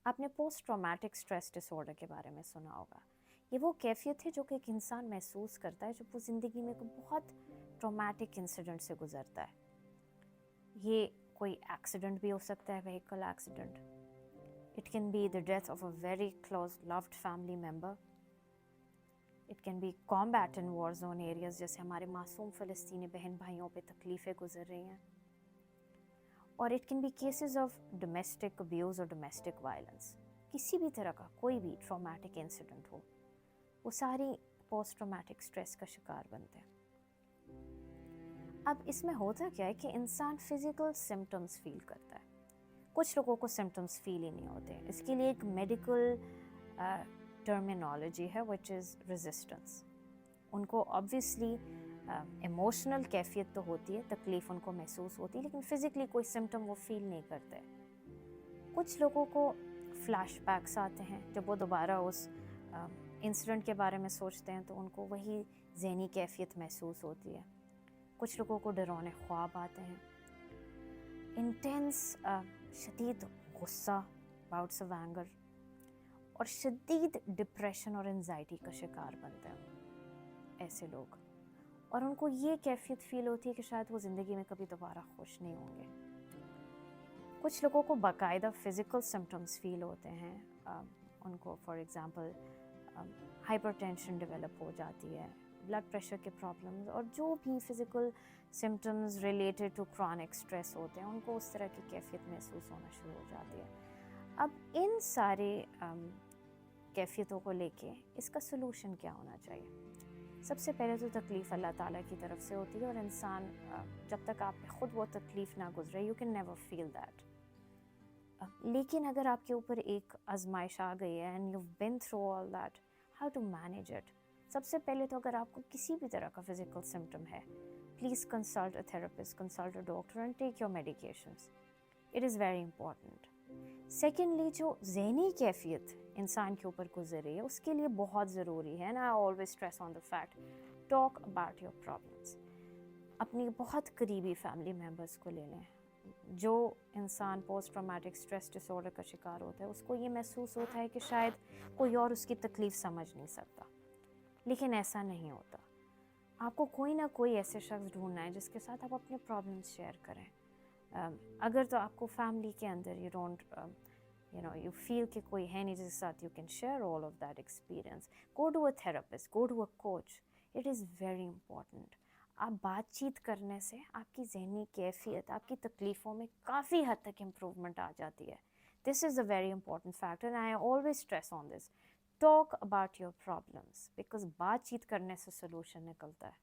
आपने post traumatic stress disorder के बारे में सुना होगा। ये वो कैफियत है जो कि एक इंसान महसूस करता है जब वो ज़िंदगी में कोई बहुत ट्रॉमेटिक इंसिडेंट से गुजरता है। ये कोई एक्सीडेंट भी हो सकता है, vehicle accident. It can be the death of a very close loved family member. It can be combat in war zone areas, जैसे हमारे मासूम फ़लस्तीनी बहन भाइयों पे तकलीफ़ें गुजर रही हैं। और it can be cases of domestic abuse और डोमेस्टिक वायलेंस। किसी भी तरह का कोई भी ट्रॉमेटिक इंसिडेंट हो, वो सारी पोस्ट ट्रॉमेटिक स्ट्रेस का शिकार बनते हैं। अब इसमें होता क्या है कि इंसान फिजिकल सिम्टम्स फील करता है। कुछ लोगों को सिम्टम्स फील ही नहीं होते। इसके लिए एक मेडिकल टर्मिनोलॉजी है विच इज़ रेजिस्टेंस। उनको ऑब्वियसली इमोशनल कैफियत तो होती है, तकलीफ़ उनको महसूस होती है, लेकिन फ़िज़िकली कोई सिम्टम वो फील नहीं करते। कुछ लोगों को फ्लैशबैक्स आते हैं, जब वो दोबारा उस इंसिडेंट के बारे में सोचते हैं तो उनको वही ज़हनी कैफियत महसूस होती है। कुछ लोगों को डरावने ख्वाब आते हैं। इंटेंस शदीद गुस्सा, बाउट्स ऑफ एंगर, और शदीद डिप्रेशन और एंजाइटी का शिकार बनते हैं ऐसे लोग। और उनको ये कैफियत फ़ील होती है कि शायद वो ज़िंदगी में कभी दोबारा खुश नहीं होंगे। कुछ लोगों को बाकायदा फ़िज़िकल सिम्टम्स फ़ील होते हैं। उनको फॉर एग्ज़ाम्पल हाइपरटेंशन डेवलप हो जाती है, ब्लड प्रेशर के प्रॉब्लम्स, और जो भी physical symptoms related to chronic stress होते हैं, उनको उस तरह की कैफियत महसूस होना शुरू हो जाती है। अब इन सारे कैफियतों को लेके इसका सलूशन क्या होना चाहिए? सबसे पहले तो तकलीफ़ अल्लाह ताला की तरफ से होती है, और इंसान जब तक आप ख़ुद वो तकलीफ़ ना गुजरे, you can never feel that. लेकिन अगर आपके ऊपर एक आजमाइश आ गई है and you been through all that, how to manage it? सबसे पहले तो अगर आपको किसी भी तरह का फिजिकल सिम्टम है, please consult a therapist, consult a doctor and take your medications. It is very important. Secondly, जो ज़हनी कैफियत इंसान के ऊपर गुजर रही है, उसके लिए बहुत ज़रूरी है, ना, I always stress on the fact, talk about your problems. अपनी बहुत करीबी फैमिली मेम्बर्स को ले लें। जो इंसान पोस्ट ट्रॉमेटिक स्ट्रेस डिसऑर्डर का शिकार होता है, उसको ये महसूस होता है कि शायद कोई और उसकी तकलीफ़ समझ नहीं सकता, लेकिन ऐसा नहीं होता। आपको कोई ना कोई ऐसे शख्स ढूंढना है जिसके साथ आप अपने प्रॉब्लम्स शेयर करें। अगर तो आपको फैमिली के अंदर यू फील कि कोई है नहीं जिसके साथ you can share all of that experience, go to a therapist, go to a coach. It is very important. आप बातचीत करने से आपकी ज़हनी कैफियत, आपकी तकलीफ़ों में काफ़ी हद तक इम्प्रूवमेंट आ जाती है। This is a very important factor and I always stress on this. Talk about your problems, because बातचीत करने से सोल्यूशन निकलता है।